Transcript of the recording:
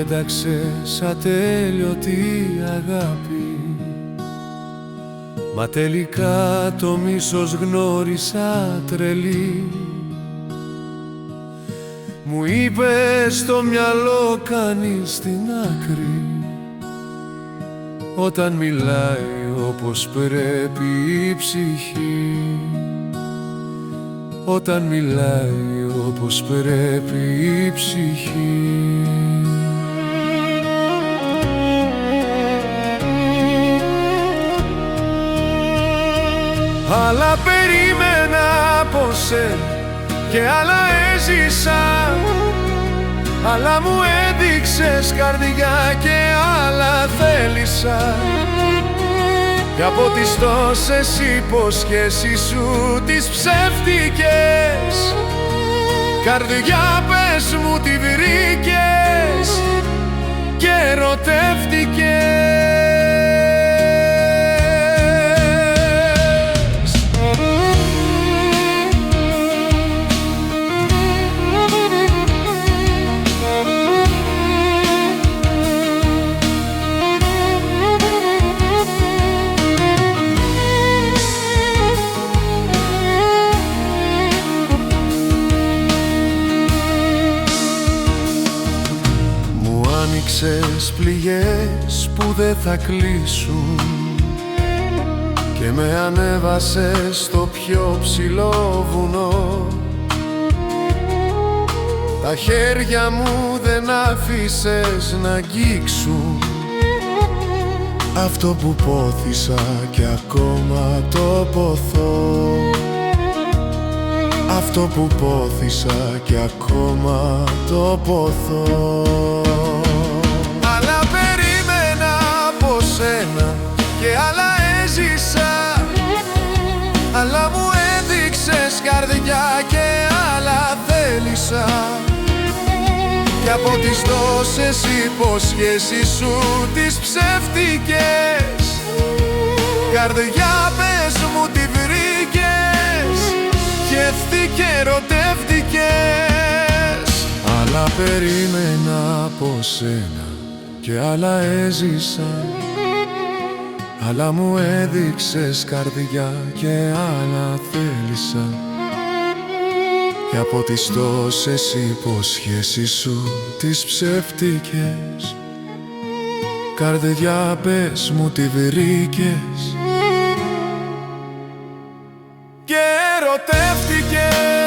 πέταξες ατέλειωτη αγάπη, μα τελικά το μίσος γνώρισα τρελή. Μου είπες το μυαλό κάνεις στην άκρη, όταν μιλάει όπως πρέπει η ψυχή, όταν μιλάει όπως πρέπει η ψυχή. Άλλα περίμενα από σένα και άλλα έζησα, άλλα μου έδειξες καρδιά και άλλα θέλησα. Και από τις τόσες υποσχέσεις σου τις ψεύτικες, καρδιά πες μου τι βρήκες και ερωτεύτηκες. Άνοιξες πληγές που δεν θα κλείσουν και με ανέβασες στο πιο ψηλό βουνό. Τα χέρια μου δεν άφησες να αγγίξουν αυτό που πόθησα και ακόμα το ποθώ, αυτό που πόθησα και ακόμα το ποθώ. Άλλα περίμενα από σένα και άλλα έζησα, άλλα μου έδειξες καρδιά και άλλα θέλησα. Και από τις τόσες υποσχέσεις σου τις ψεύτικες, καρδιά πες μου τι βρήκες, χέστηκε, ερωτεύτηκες. Άλλα περίμενα από σένα και άλλα έζησα, άλλα μου έδειξες καρδιά και άλλα θέλησα. Και από τις τόσες υποσχέσεις σου τις ψεύτικες, καρδιά πες μου τι βρήκες και ερωτεύτηκες.